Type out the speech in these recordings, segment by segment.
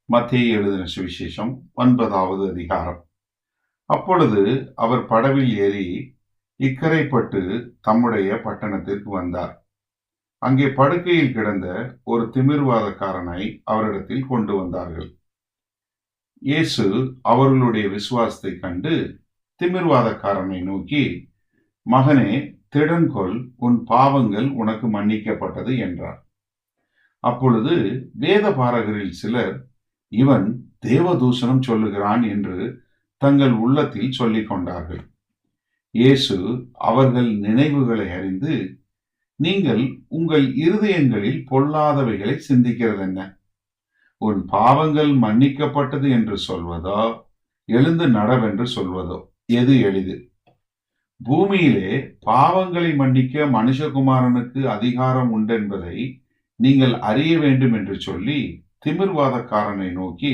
மத்தேயு எழுதின சுவிசேஷம் 9வது அதிகாரம். அப்பொழுது அவர் படவில் ஏறி இக்கரைப்பட்டு தம்முடைய பட்டணத்திற்கு வந்தார். அங்கே படுக்கையில் கிடந்த ஒரு திமிர்வாதக்காரனை அவரிடத்தில் கொண்டு வந்தார்கள். இயேசு அவர்களுடைய விசுவாசத்தைக் கண்டு திமிர்வாதக்காரனை நோக்கி, மகனே, திடன்கொள், உன் பாவங்கள் உனக்கு மன்னிக்கப்பட்டது என்றார். அப்பொழுது வேத பாரகரில் சிலர், இவன் தேவதூஷணம் சொல்லுகிறான் என்று தங்கள் உள்ளத்தில் சொல்லிக் கொண்டார்கள். இயேசு அவர்கள் நினைவுகளை அறிந்து, நீங்கள் உங்கள் இருதயங்களில் பொல்லாதவைகளை சிந்திக்கிறதென்ன? உன் பாவங்கள் மன்னிக்கப்பட்டது என்று சொல்வதோ, எழுந்து நடவென்று சொல்வதோ எது எளிது? பூமியிலே பாவங்களை மன்னிக்க மனுஷகுமாரனுக்கு அதிகாரம் உண்டென்பதை நீங்கள் அறிய வேண்டும் என்று சொல்லி திமிர்வாதக்காரனை நோக்கி,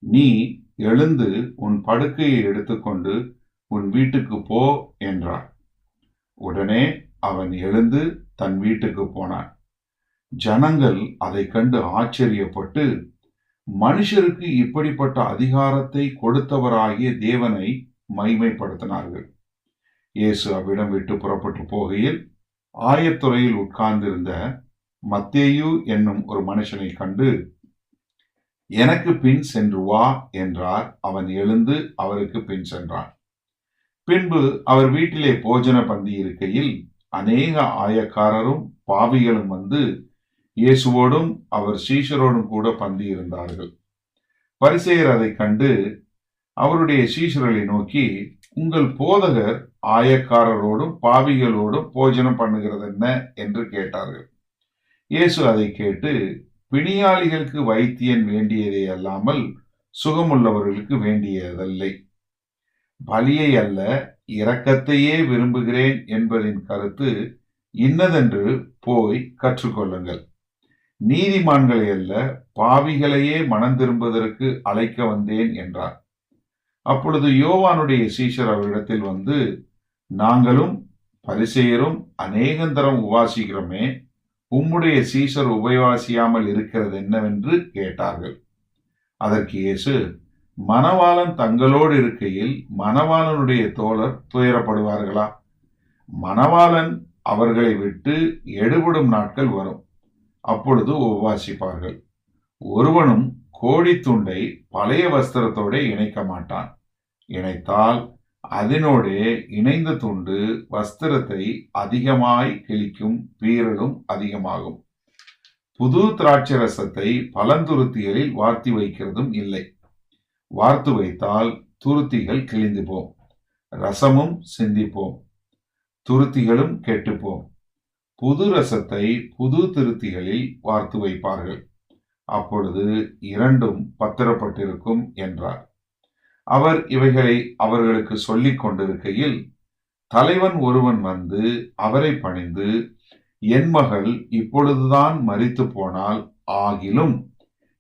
நீ எழுந்து உன் படுக்கையை எடுத்துக்கொண்டு உன் வீட்டுக்கு போ என்றார். உடனே அவன் எழுந்து தன் வீட்டுக்கு போனான். ஜனங்கள் அதை கண்டு ஆச்சரியப்பட்டு, மனுஷருக்கு இப்படிப்பட்ட அதிகாரத்தை கொடுத்தவராகிய தேவனை மகிமைப்படுத்தினார்கள். இயேசு அவ்விடம் விட்டு புறப்பட்டு போகையில் ஆயத்துறையில் உட்கார்ந்திருந்த மத்தேயு என்னும் ஒரு மனுஷனை கண்டு, எனக்கு பின் சென்று வா என்றார். அவன் எழுந்து அவருக்கு பின் சென்றான். பின்பு அவர் வீட்டிலே போஜன பந்தி இருக்கையில் அநேக ஆயக்காரரும் பாவிகளும் வந்து இயேசுவோடும் அவர் சீஷரோடும் கூட பந்தி இருந்தார்கள். பரிசேயர் அதை கண்டு அவருடைய சீஷர்களை நோக்கி, உங்கள் போதகர் ஆயக்காரரோடும் பாவிகளோடும் போஜனம் பண்ணுகிறது என்ன என்று கேட்டார்கள். இயேசு அதை கேட்டு, பிணியாளிகளுக்கு வைத்தியன் வேண்டியதே அல்லாமல் சுகமுள்ளவர்களுக்கு வேண்டியதில்லை. பலியை அல்ல, இரக்கத்தையே விரும்புகிறேன் என்பதின் கருத்து இன்னதென்று போய் கற்றுக்கொள்ளுங்கள். நீதிமான்களை அல்ல, பாவிகளையே மனம் திரும்புவதற்கு அழைக்க வந்தேன் என்றார். அப்பொழுது யோவானுடைய சீஷர் அவரிடத்தில் வந்து, நாங்களும் பரிசேயரும் அநேகந்தரம் உபாசிக்கிறோமே, உம்முடைய சீஷர் உபவாசியாமல் இருக்கிறது என்னவென்று கேட்டார்கள். அதற்கு இயேசு, மணவாளன் தங்களோடு இருக்கையில் மணவாளனுடைய தோழர் துயரப்படுவார்களா? மணவாளன் அவர்களை விட்டு எடுபடும் நாட்கள் வரும், அப்பொழுது உபவாசிப்பார்கள். ஒருவனும் கோடித்துண்டை பழைய வஸ்திரத்தோட இணைக்க மாட்டான். இணைத்தால் அதனோடே இணைந்த துண்டு வஸ்திரத்தை அதிகமாய் கிழிக்கும், பீறலும் அதிகமாகும். புது திராட்சை ரசத்தை பழந்துருத்திகளில் வார்த்தி வைக்கிறதும் இல்லை. வார்த்து வைத்தால் துருத்திகள் கிழிந்து போம், ரசமும் சிந்திப்போம், துருத்திகளும் கெட்டுப்போம். புது ரசத்தை புது திருத்திகளில் வார்த்து வைப்பார்கள், அப்பொழுது இரண்டும் பத்திரப்பட்டிருக்கும் என்றார். அவர் இவைகளை அவர்களுக்கு சொல்லிக் கொண்டிருக்கையில் தலைவன் ஒருவன் வந்து அவரை பணிந்து, என் மகள் இப்பொழுதுதான் மரித்து போனால், ஆகிலும்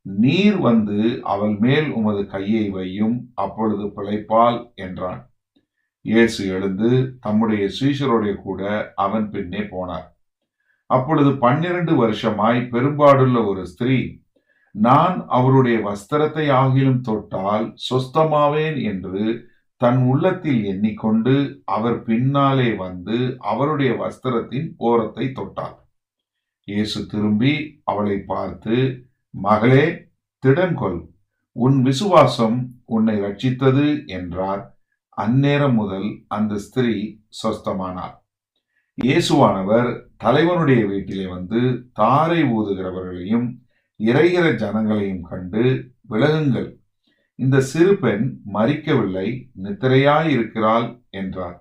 நீர் வந்து அவள் மேல் உமது கையை வையும், அப்பொழுது பிழைப்பாள் என்றான். இயேசு எழுந்து தம்முடைய சீஷரோட கூட அவன் பின்னே போனார். அப்பொழுது 12 வருஷமாய் பெரும்பாடுள்ள ஒரு ஸ்திரீ, நான் அவருடைய வஸ்திரத்தை ஆகிலும் தொட்டால் சொஸ்தமாவேன் என்று தன் உள்ளத்தில் எண்ணிக்கொண்டு அவர் பின்னாலே வந்து அவருடைய வஸ்திரத்தின் ஓரத்தை தொட்டாள். இயேசு திரும்பி அவளை பார்த்து, மகளே, திடன்கொள், உன் விசுவாசம் உன்னை ரட்சித்தது என்றார். அந்நேரம் முதல் அந்த ஸ்திரீ சொஸ்தமானார். இயேசுவானவர் தலைவனுடைய வீட்டிலே வந்து தாரை ஊதுகிறவர்களையும் இறைகிற ஜனங்களையும் கண்டு, விலகுங்கள், இந்த சிறு பெண் மரிக்கவில்லை, நித்திரையாயிருக்கிறாள் என்றார்.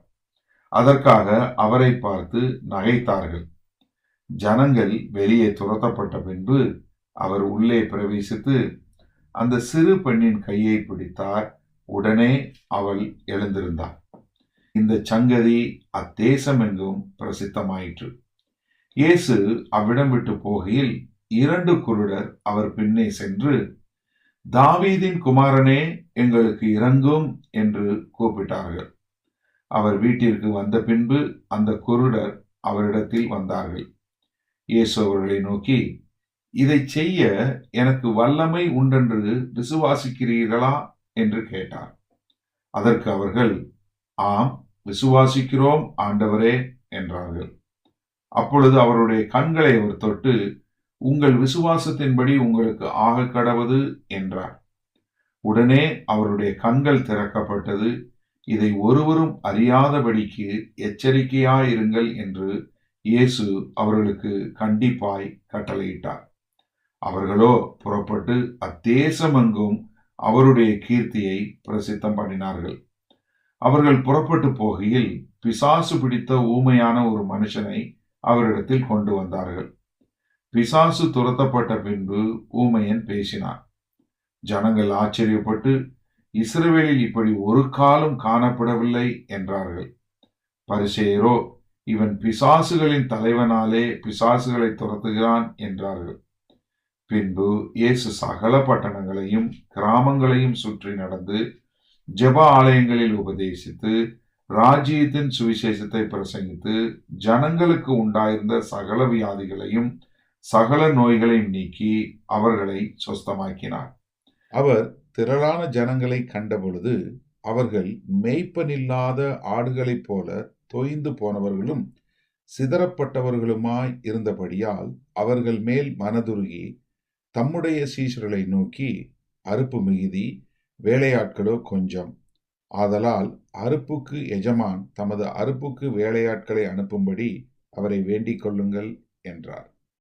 அதற்காக அவரை பார்த்து நகைத்தார்கள். ஜனங்கள் வெளியே துரத்தப்பட்ட பின்பு அவர் உள்ளே பிரவேசித்து அந்த சிறு பெண்ணின் கையை பிடித்தார். உடனே அவள் எழுந்திருந்தார். இந்த சங்கதி அத்தேசம் எங்கும் பிரசித்தமாயிற்று. இயேசு அவ்விடம் விட்டு போகையில் 2 குருடர் அவர் பின்னே சென்று, தாவீதின் குமாரனே, எங்களுக்கு இரங்கும் என்று கூப்பிட்டார்கள். அவர் வீட்டிற்கு வந்த பின்பு அந்த குருடர் அவரிடத்தில் வந்தார்கள். இயேசு அவர்களை நோக்கி, இதைச் செய்ய எனக்கு வல்லமை உண்டென்று விசுவாசிக்கிறீர்களா என்று கேட்டார். அதற்கு அவர்கள், ஆம், விசுவாசிக்கிறோம் ஆண்டவரே என்றார்கள். அப்பொழுது அவருடைய கண்களை அவர் தொட்டு, உங்கள் விசுவாசத்தின்படி உங்களுக்கு ஆகக்கடவது என்றார். உடனே அவருடைய கண்கள் திறக்கப்பட்டது. இதை ஒருவரும் அறியாதபடிக்கு எச்சரிக்கையாயிருங்கள் என்று இயேசு அவர்களுக்கு கண்டிப்பாய் கட்டளையிட்டார். அவர்களோ புறப்பட்டு அத்தேசமெங்கும் அவருடைய கீர்த்தியை பிரசித்தம் பண்ணினார்கள். அவர்கள் புறப்பட்டு போகையில் பிசாசு பிடித்த ஊமையான ஒரு மனுஷனை அவரிடத்தில் கொண்டு வந்தார்கள். பிசாசு துரத்தப்பட்ட பின்பு ஊமையன் பேசினான். ஜனங்கள் ஆச்சரியப்பட்டு, இஸ்ரவேலில் இப்படி ஒரு காலம் காணப்படவில்லை என்றார்கள். பரிசேயரோ, இவன் பிசாசுகளின் தலைவனாலே பிசாசுகளை துரத்துகிறான் என்றார்கள். பின்பு இயேசு சகல பட்டணங்களையும் கிராமங்களையும் சுற்றி நடந்து ஜெப ஆலயங்களில் உபதேசித்து ராஜ்யத்தின் சுவிசேஷத்தை பிரசங்கித்து ஜனங்களுக்கு உண்டாயிருந்த சகல வியாதிகளையும் சகல நோய்களையும் நீக்கி அவர்களை சொஸ்தமாக்கினார். அவர் திரளான ஜனங்களை கண்டபொழுது அவர்கள் மேய்ப்பனில்லாத ஆடுகளைப் போல தொய்ந்து போனவர்களும் சிதறப்பட்டவர்களுமாய் இருந்தபடியால் அவர்கள் மேல் மனதுருகி தம்முடைய சீஷர்களை நோக்கி, அறுப்பு மிகுதி, வேலையாட்களோ கொஞ்சம். ஆதலால் அறுப்புக்கு எஜமான் தமது அறுப்புக்கு வேலையாட்களை அனுப்பும்படி அவரை வேண்டிக் கொள்ளுங்கள் என்றார்.